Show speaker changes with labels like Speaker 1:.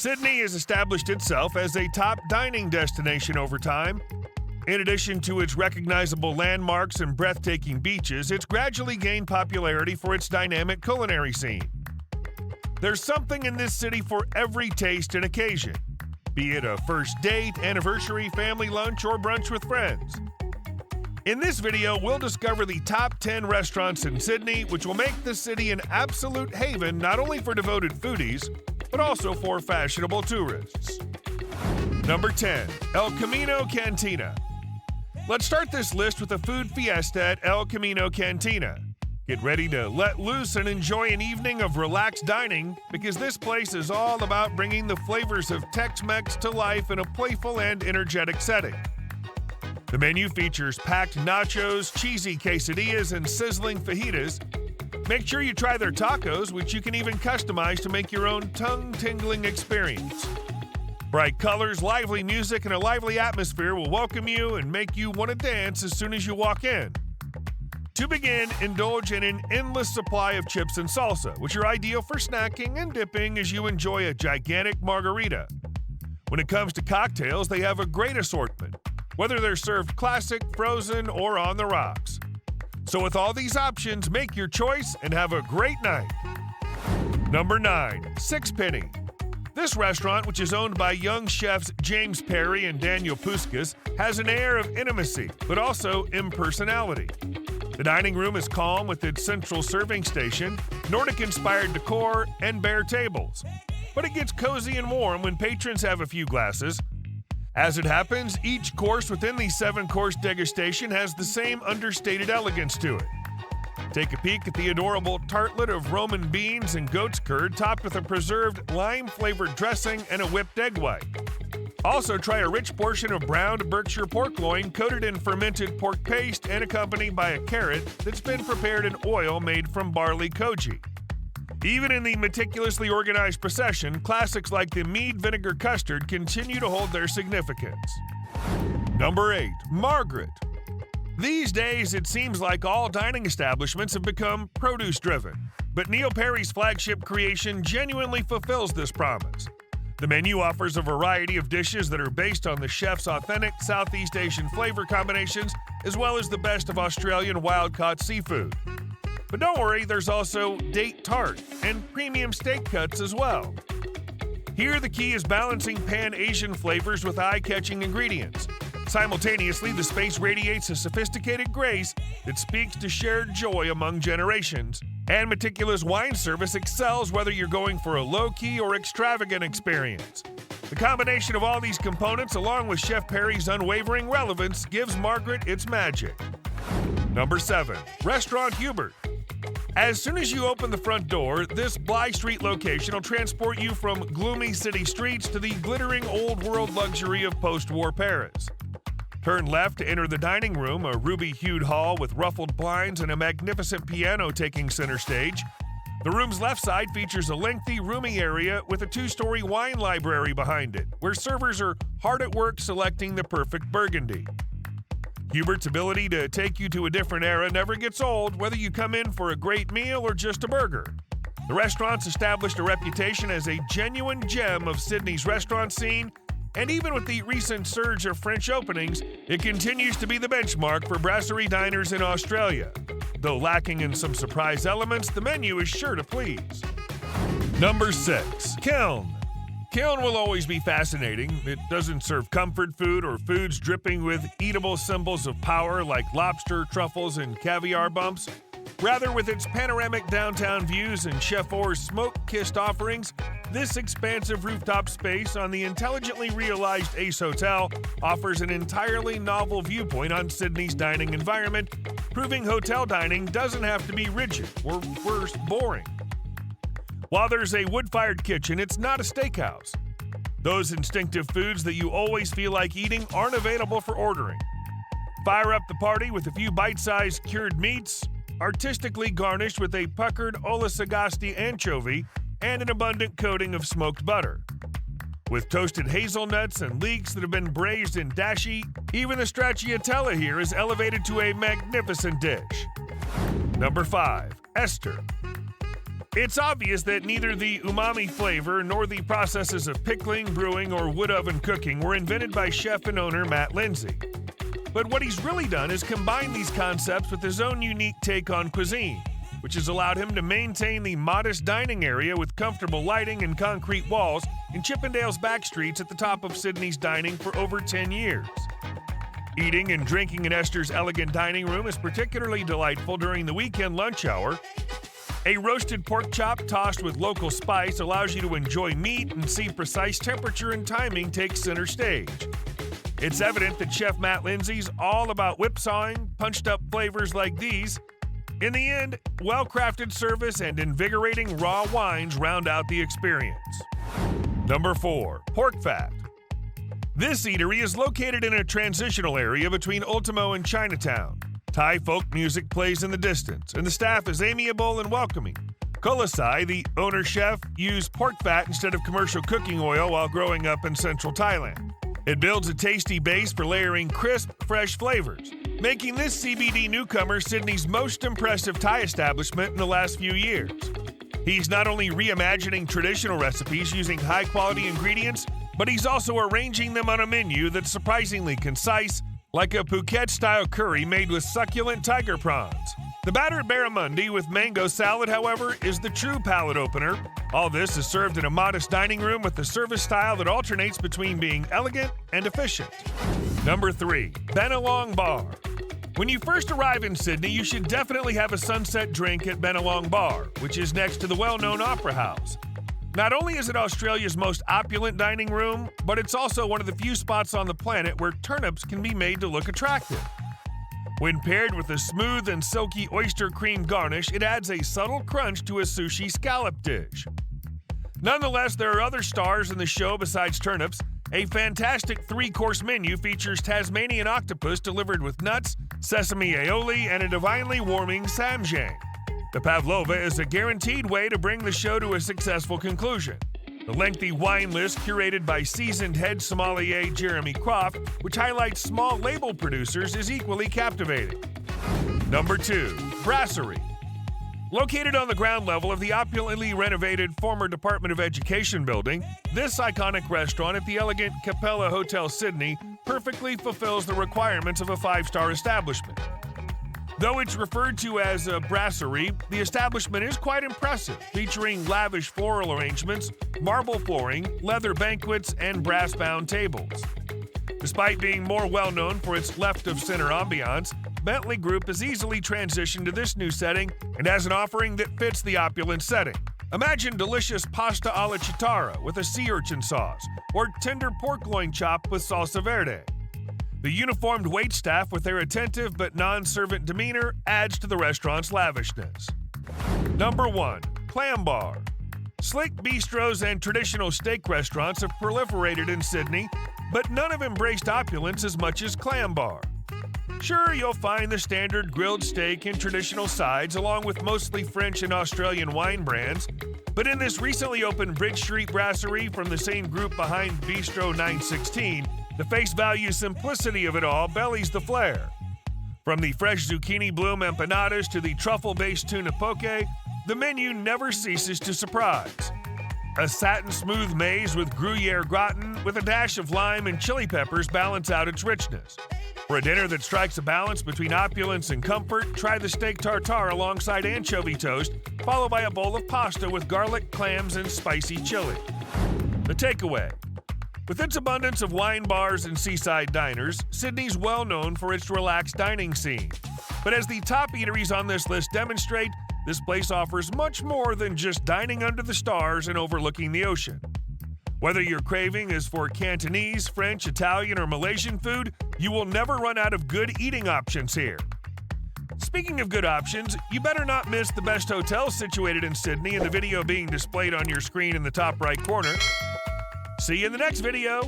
Speaker 1: Sydney has established itself as a top dining destination over time. In addition to its recognizable landmarks and breathtaking beaches, it's gradually gained popularity for its dynamic culinary scene. There's something in this city for every taste and occasion, be it a first date, anniversary, family lunch, or brunch with friends. In this video, we'll discover the top 10 restaurants in Sydney, which will make the city an absolute haven not only for devoted foodies, but also for fashionable tourists. Number 10. El Camino Cantina. Let's start this list with a food fiesta at El Camino Cantina. Get ready to let loose and enjoy an evening of relaxed dining, because this place is all about bringing the flavors of Tex-Mex to life in a playful and energetic setting. The menu features packed nachos, cheesy quesadillas, and sizzling fajitas. Make sure you try their tacos, which you can even customize to make your own tongue-tingling experience. Bright colors, lively music, and a lively atmosphere will welcome you and make you want to dance as soon as you walk in. To begin, indulge in an endless supply of chips and salsa, which are ideal for snacking and dipping as you enjoy a gigantic margarita. When it comes to cocktails, they have a great assortment, whether they're served classic, frozen, or on the rocks. So with all these options, make your choice and have a great night. Number 9. Sixpenny. This restaurant, which is owned by young chefs James Perry and Daniel Puskas, has an air of intimacy, but also impersonality. The dining room is calm with its central serving station, Nordic-inspired decor, and bare tables. But it gets cozy and warm when patrons have a few glasses. As it happens, each course within the 7-course degustation has the same understated elegance to it. Take a peek at the adorable tartlet of Roman beans and goat's curd topped with a preserved lime-flavored dressing and a whipped egg white. Also try a rich portion of browned Berkshire pork loin coated in fermented pork paste and accompanied by a carrot that's been prepared in oil made from barley koji. Even in the meticulously organized procession, classics like the mead vinegar custard continue to hold their significance. Number 8. Margaret. These days, it seems like all dining establishments have become produce-driven, but Neil Perry's flagship creation genuinely fulfills this promise. The menu offers a variety of dishes that are based on the chef's authentic Southeast Asian flavor combinations, as well as the best of Australian wild-caught seafood. But don't worry, there's also date tart and premium steak cuts as well. Here, the key is balancing pan-Asian flavors with eye-catching ingredients. Simultaneously, the space radiates a sophisticated grace that speaks to shared joy among generations, and meticulous wine service excels whether you're going for a low-key or extravagant experience. The combination of all these components, along with Chef Perry's unwavering relevance, gives Margaret its magic. Number 7. Restaurant Hubert. As soon as you open the front door, this Bly Street location will transport you from gloomy city streets to the glittering old-world luxury of post-war Paris. Turn left to enter the dining room, a ruby-hued hall with ruffled blinds and a magnificent piano taking center stage. The room's left side features a lengthy, roomy area with a 2-story wine library behind it, where servers are hard at work selecting the perfect Burgundy. Hubert's ability to take you to a different era never gets old, whether you come in for a great meal or just a burger. The restaurant's established a reputation as a genuine gem of Sydney's restaurant scene, and even with the recent surge of French openings, it continues to be the benchmark for brasserie diners in Australia. Though lacking in some surprise elements, the menu is sure to please. Number 6. Kiln. Kiln will always be fascinating. It doesn't serve comfort food or foods dripping with eatable symbols of power like lobster, truffles, and caviar bumps. Rather, with its panoramic downtown views and Chef Orr's smoke-kissed offerings, this expansive rooftop space on the intelligently realized Ace Hotel offers an entirely novel viewpoint on Sydney's dining environment, proving hotel dining doesn't have to be rigid or, worse, boring. While there's a wood-fired kitchen, it's not a steakhouse. Those instinctive foods that you always feel like eating aren't available for ordering. Fire up the party with a few bite-sized cured meats, artistically garnished with a puckered Olisagasti anchovy and an abundant coating of smoked butter. With toasted hazelnuts and leeks that have been braised in dashi, even the stracciatella here is elevated to a magnificent dish. Number 5. Esther. It's obvious that neither the umami flavor nor the processes of pickling, brewing, or wood oven cooking were invented by chef and owner Matt Lindsay. But what he's really done is combine these concepts with his own unique take on cuisine, which has allowed him to maintain the modest dining area with comfortable lighting and concrete walls in Chippendale's back streets at the top of Sydney's dining for over 10 years. Eating and drinking in Esther's elegant dining room is particularly delightful during the weekend lunch hour. A roasted pork chop tossed with local spice allows you to enjoy meat and see precise temperature and timing take center stage. It's evident that Chef Matt Lindsay's all about whipsawing, punched-up flavors like these. In the end, well-crafted service and invigorating raw wines round out the experience. Number 4. Pork Fat. This eatery is located in a transitional area between Ultimo and Chinatown. Thai folk music plays in the distance, and the staff is amiable and welcoming. Kulasai, the owner-chef, used pork fat instead of commercial cooking oil while growing up in central Thailand. It builds a tasty base for layering crisp, fresh flavors, making this CBD newcomer Sydney's most impressive Thai establishment in the last few years. He's not only reimagining traditional recipes using high-quality ingredients, but he's also arranging them on a menu that's surprisingly concise, like a Phuket-style curry made with succulent tiger prawns. The battered barramundi with mango salad, however, is the true palate opener. All this is served in a modest dining room with a service style that alternates between being elegant and efficient. Number 3. Bel Long Bar. When you first arrive in Sydney, you should definitely have a sunset drink at Bel Long Bar, which is next to the well-known Opera House. Not only is it Australia's most opulent dining room, but it's also one of the few spots on the planet where turnips can be made to look attractive. When paired with a smooth and silky oyster cream garnish, it adds a subtle crunch to a sushi scallop dish. Nonetheless, there are other stars in the show besides turnips. A fantastic 3-course menu features Tasmanian octopus delivered with nuts, sesame aioli, and a divinely warming samjang. The pavlova is a guaranteed way to bring the show to a successful conclusion. The lengthy wine list curated by seasoned head sommelier Jeremy Croft, which highlights small label producers, is equally captivating. Number 2. Brasserie. Located on the ground level of the opulently renovated former Department of Education building, this iconic restaurant at the elegant Capella Hotel Sydney perfectly fulfills the requirements of a 5-star establishment. Though it's referred to as a brasserie, the establishment is quite impressive, featuring lavish floral arrangements, marble flooring, leather banquets, and brass-bound tables. Despite being more well-known for its left-of-center ambiance, Bentley Group has easily transitioned to this new setting and has an offering that fits the opulent setting. Imagine delicious pasta alla chitarra with a sea urchin sauce, or tender pork loin chop with salsa verde. The uniformed waitstaff with their attentive but non-servant demeanor adds to the restaurant's lavishness. Number 1. Clambar. Slick bistros and traditional steak restaurants have proliferated in Sydney, but none have embraced opulence as much as Clambar. Sure, you'll find the standard grilled steak and traditional sides along with mostly French and Australian wine brands, but in this recently opened Bridge Street Brasserie from the same group behind Bistro 916, the face value simplicity of it all bellies the flair. From the fresh zucchini bloom empanadas to the truffle-based tuna poke, the menu never ceases to surprise. A satin-smooth maize with Gruyere gratin with a dash of lime and chili peppers balance out its richness. For a dinner that strikes a balance between opulence and comfort, try the steak tartare alongside anchovy toast, followed by a bowl of pasta with garlic, clams, and spicy chili. The takeaway. With its abundance of wine bars and seaside diners, Sydney's well known for its relaxed dining scene. But as the top eateries on this list demonstrate, this place offers much more than just dining under the stars and overlooking the ocean. Whether your craving is for Cantonese, French, Italian, or Malaysian food, you will never run out of good eating options here. Speaking of good options, you better not miss the best hotels situated in Sydney in the video being displayed on your screen in the top right corner. See you in the next video.